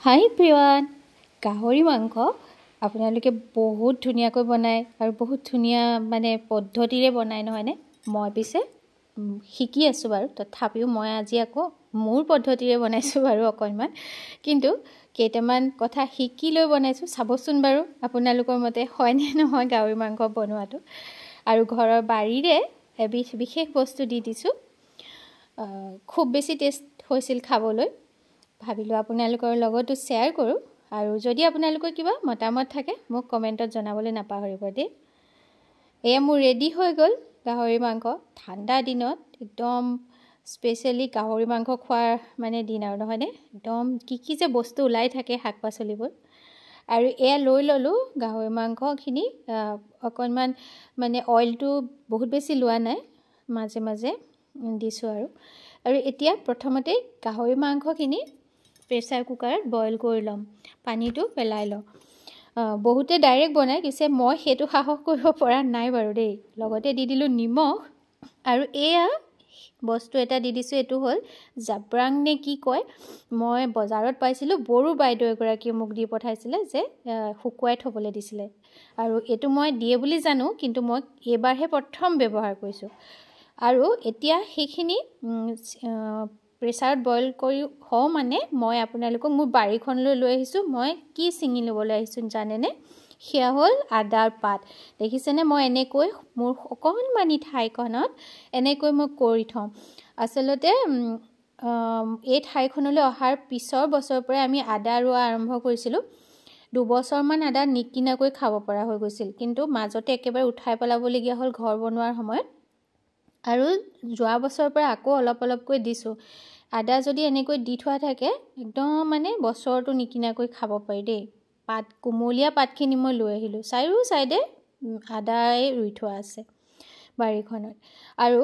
হাই প্ৰিয়ান গাহৰি মাংস আপোনালোকে বহুত ধুনীয়াকৈ বনায় আৰু বহুত ধুনীয়া মানে পদ্ধতিৰে বনায় নহয়নে মই পিছে শিকি আছোঁ বাৰু তথাপিও মই আজি আকৌ মোৰ পদ্ধতিৰে বনাইছোঁ বাৰু অকণমান কিন্তু কেইটামান কথা শিকি লৈ বনাইছোঁ চাবচোন বাৰু আপোনালোকৰ মতে হয়নে নহয় গাহৰি মাংস বনোৱাটো আৰু ঘৰৰ বাৰীৰে এবিধ বিশেষ বস্তু দি দিছোঁ খুব বেছি টেষ্ট হৈছিল খাবলৈ ভাবিলোঁ আপোনালোকৰ লগতো শ্বেয়াৰ কৰোঁ আৰু যদি আপোনালোকৰ কিবা মতামত থাকে মোক কমেণ্টত জনাবলৈ নাপাহৰিব দেই এয়া মোৰ ৰেডি হৈ গ'ল গাহৰি মাংস ঠাণ্ডা দিনত একদম স্পেচিয়েলি গাহৰি মাংস খোৱাৰ মানে দিন আৰু নহয়নে একদম কি যে বস্তু ওলাই থাকে শাক পাচলিবোৰ আৰু এয়া লৈ ল'লোঁ গাহৰি মাংসখিনি অকণমান মানে অইলটো বহুত বেছি লোৱা নাই মাজে মাজে দিছোঁ আৰু এতিয়া প্ৰথমতে গাহৰি মাংসখিনি প্ৰেছাৰ কুকাৰত বইল কৰি ল'ম পানীটো পেলাই লওঁ বহুতে ডাইৰেক্ট বনায় কিছে মই সেইটো সাহস কৰিব পৰা নাই বাৰু দেই লগতে দি দিলোঁ নিমখ আৰু এয়া বস্তু এটা দি দিছোঁ এইটো হ'ল জাব্ৰাং নে কি কয় মই বজাৰত পাইছিলোঁ বড়ো বাইদেউ এগৰাকীয়ে মোক দি পঠাইছিলে যে শুকুৱাই থ'বলৈ দিছিলে আৰু এইটো মই দিয়ে বুলি জানো কিন্তু মই এইবাৰহে প্ৰথম ব্যৱহাৰ কৰিছোঁ আৰু এতিয়া সেইখিনি প্ৰেছাৰত বইল কৰি হওঁ মানে মই আপোনালোকক মোৰ বাৰীখনলৈ লৈ আহিছোঁ মই কি ছিঙি ল'বলৈ আহিছোঁ জানেনে সেয়া হ'ল আদাৰ পাত দেখিছেনে মই এনেকৈ মোৰ অকণমানি ঠাইখনত এনেকৈ মই কৰি থওঁ আচলতে এই ঠাইখনলৈ অহাৰ পিছৰ বছৰৰ পৰাই আমি আদা ৰোৱা আৰম্ভ কৰিছিলোঁ 2 বছৰমান আদা নিকিনাকৈ খাব পৰা হৈ গৈছিল কিন্তু মাজতে একেবাৰে উঠাই পেলাবলগীয়া হ'ল ঘৰ বনোৱাৰ সময়ত আৰু যোৱা বছৰৰ পৰা আকৌ অলপকৈ দিছোঁ আদা যদি এনেকৈ দি থোৱা থাকে একদম মানে বছৰটো নিকিনাকৈ খাব পাৰি দেই পাত কুমলীয়া পাতখিনি মই লৈ আহিলোঁ চাৰিও চাইডে আদাই ৰুই থোৱা আছে বাৰীখনত আৰু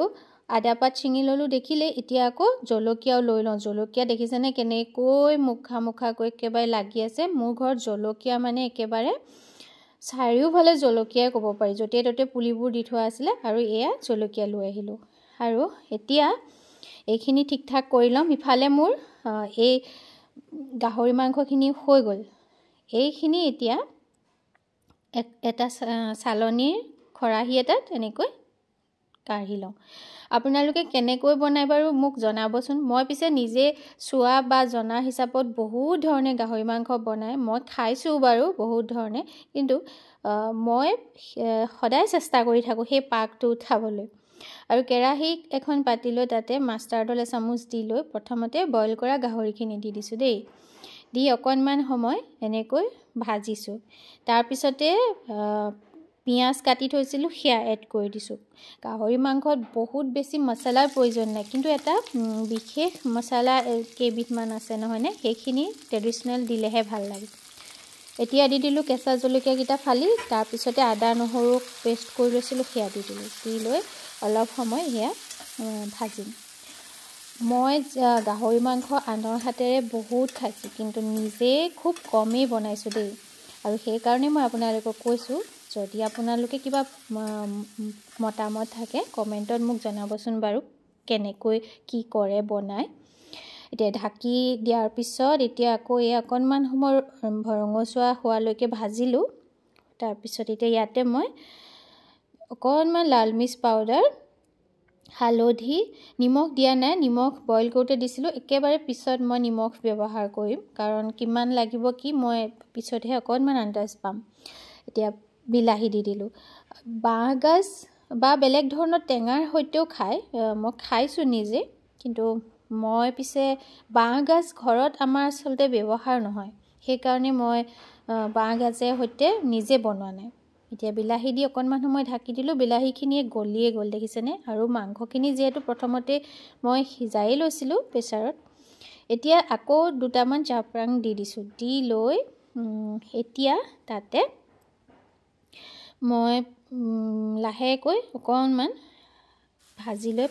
আদা পাত ছিঙি ল'লোঁ দেখিলে এতিয়া আকৌ জলকীয়াও লৈ লওঁ জলকীয়া দেখিছেনে কেনেকৈ মুখাকৈ একেবাৰে লাগি আছে মোৰ ঘৰত জলকীয়া মানে একেবাৰে চাৰিওফালে জলকীয়াই ক'ব পাৰি য'তে ত'তে পুলিবোৰ দি থোৱা আছিলে আৰু এয়া জলকীয়া লৈ আহিলোঁ আৰু এতিয়া এইখিনি ঠিক ঠাক কৰি ল'ম ইফালে মোৰ এই গাহৰি মাংসখিনি হৈ গ'ল এইখিনি এতিয়া এটা চালনীৰ খৰাহী এটাত এনেকৈ কাঢ়ি লওঁ আপোনালোকে কেনেকৈ বনায় বাৰু মোক জনাবচোন মই পিছে নিজে চোৱা বা জনা হিচাপত বহুত ধৰণে গাহৰি মাংস বনায় মই খাইছোঁ বাৰু বহুত ধৰণে কিন্তু মই সদায় চেষ্টা কৰি থাকোঁ সেই পাকটো উঠাবলৈ আৰু কেৰাহী এখন পাতি লৈ তাতে মাষ্টাৰ্ডল এচামুচ দি লৈ প্ৰথমতে বইল কৰা গাহৰিখিনি দি দিছোঁ দেই দি অকণমান সময় এনেকৈ ভাজিছোঁ তাৰপিছতে পিঁয়াজ কাটি থৈছিলোঁ সেয়া এড কৰি দিছোঁ গাহৰি মাংসত বহুত বেছি মছলাৰ প্ৰয়োজন নাই কিন্তু এটা বিশেষ মছলা কেইবিধমান আছে নহয়নে সেইখিনি ট্ৰেডিশ্যনেল দিলেহে ভাল লাগে এতিয়া দি দিলোঁ কেঁচা জলকীয়াকেইটা ফালি তাৰপিছতে আদা নহৰু পেষ্ট কৰি লৈছিলোঁ সেয়া দি দিলোঁ দি লৈ অলপ সময় সেয়া ভাজিম মই গাহৰি মাংস আনৰ হাতেৰে বহুত খাইছোঁ কিন্তু নিজে খুব কমেই বনাইছোঁ দেই আৰু সেইকাৰণে মই আপোনালোকক কৈছোঁ যদি আপোনালোকে কিবা মতামত থাকে কমেণ্টত মোক জনাবচোন বাৰু কেনেকৈ কি কৰে বনায় এতিয়া ঢাকি দিয়াৰ পিছত এতিয়া আকৌ এই অকণমান সময় ৰঙচুৱা হোৱালৈকে ভাজিলোঁ তাৰপিছত এতিয়া ইয়াতে মই অকণমান লাল মিৰ্চ পাউডাৰ হালধি নিমখ দিয়া নাই নিমখ বইল কৰোঁতে দিছিলোঁ একেবাৰে পিছত মই নিমখ ব্যৱহাৰ কৰিম কাৰণ কিমান লাগিব কি মই পিছতহে অকণমান আন্দাজ পাম এতিয়া বিলাহী দি দিলোঁ বাঁহগাজ বা বেলেগ ধৰণৰ টেঙাৰ সৈতেও খায় মই খাইছোঁ নিজে কিন্তু মই পিছে বাঁহগাজ ঘৰত আমাৰ আচলতে ব্যৱহাৰ নহয় সেইকাৰণে মই বাঁহগাজৰ সৈতে নিজে বনোৱা নাই এতিয়া বিলাহী দি অকণমান সময় ঢাকি দিলোঁ বিলাহীখিনিয়ে গলিয়ে গ'ল দেখিছেনে আৰু মাংসখিনি যিহেতু প্ৰথমতে মই সিজাই লৈছিলোঁ প্ৰেছাৰত এতিয়া আকৌ দুটামান জাব্ৰাং দি দিছোঁ দি লৈ এতিয়া তাতে মই লাহেকৈ অকণমান ভাজি লৈ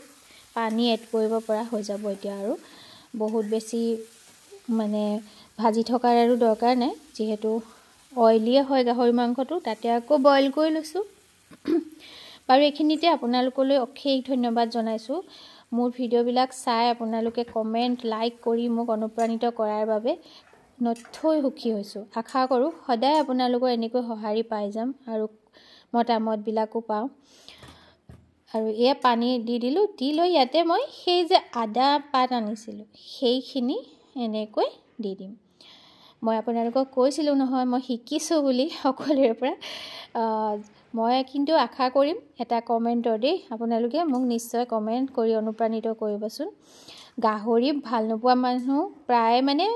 পানী এড কৰিব পৰা হৈ যাব এতিয়া আৰু বহুত বেছি মানে ভাজি থকাৰ আৰু দৰকাৰ নাই যিহেতু অইলিয়ে হয় গাহৰি মাংসটো তাতে আকৌ বইল কৰি লৈছোঁ বাৰু এইখিনিতে আপোনালোকলৈ অশেষ ধন্যবাদ জনাইছোঁ মোৰ ভিডিঅ'বিলাক চাই আপোনালোকে কমেণ্ট লাইক কৰি মোক অনুপ্ৰাণিত কৰাৰ বাবে নথৈ সুখী হৈছোঁ। আশা কৰোঁ সদায় আপোনালোকৰ এনেকৈ সঁহাৰি পাই যাম আৰু মতামতবিলাকো পাওঁ। আৰু এয়া পানী দি দিলোঁ, দি লৈ ইয়াতে মই সেই যে আদা পাত আনিছিলোঁ সেইখিনি এনেকৈ দি দিম। মই আপোনালোকক কৈছিলোঁ নহয় মই শিকিছোঁ বুলি সকলোৰে পৰা। মই কিন্তু আশা কৰিম এটা কমেণ্টৰ দেই, আপোনালোকে মোক নিশ্চয় কমেণ্ট কৰি অনুপ্ৰাণিত কৰিবচোন। গাহৰি ভাল নোপোৱা মানুহ প্ৰায় মানে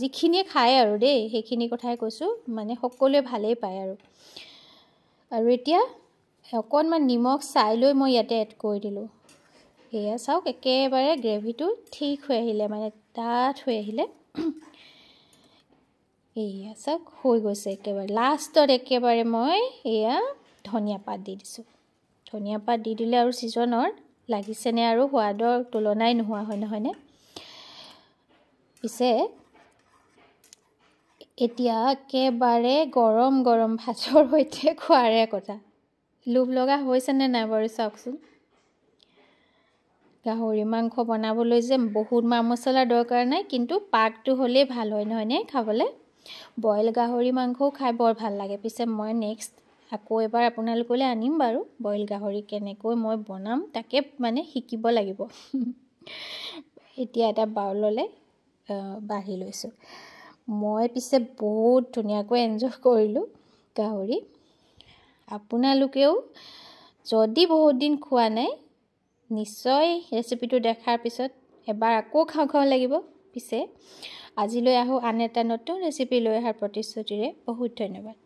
যিখিনিয়ে খায় আৰু দেই সেইখিনি কথাই কৈছোঁ, মানে সকলোৱে ভালেই পায় আৰু এতিয়া অকণমান নিমখ চাই লৈ মই ইয়াতে এড কৰি দিলোঁ। এয়া চাওক একেবাৰে গ্ৰেভিটো ঠিক হৈ আহিলে, মানে ডাঠ হৈ আহিলে। এয়া চাওক হৈ গৈছে একেবাৰে। লাষ্টত একেবাৰে মই এয়া ধনিয়া পাত দি দিছোঁ। ধনিয়া পাত দি দিলে আৰু ছিজনৰ লাগিছেনে আৰু সোৱাদৰ তুলনাই নোহোৱা হয় নহয়নে? পিছে এতিয়া একেবাৰে গৰম গৰম ভাতৰ সৈতে খোৱাৰে কথা। লোভ লগা হৈছেনে নাই বাৰু চাওকচোন। গাহৰি মাংস বনাবলৈ যে বহুত মা মছলাৰ দৰকাৰ নাই, কিন্তু পাকটো হ'লেই ভাল হয় নহয়নে খাবলৈ। বইল গাহৰি মাংসও খাই বৰ ভাল লাগে। পিছে মই নেক্সট আকৌ এবাৰ আপোনালোকলৈ আনিম বাৰু বইল গাহৰি কেনেকৈ মই বনাম তাকে মানে শিকিব লাগিব। এতিয়া এটা বাউললৈ বাঢ়ি লৈছোঁ। মই পিছে বহুত ধুনীয়াকৈ এনজয় কৰিলোঁ গাহৰি। আপোনালোকেও যদি বহুত দিন খোৱা নাই নিশ্চয় ৰেচিপিটো দেখাৰ পিছত এবাৰ আকৌ খাওঁ খাওঁ লাগিব। পিছে আজিলৈ আহোঁ আন এটা নতুন ৰেচিপি লৈ অহাৰ প্ৰতিশ্ৰুতিৰে। বহুত ধন্যবাদ।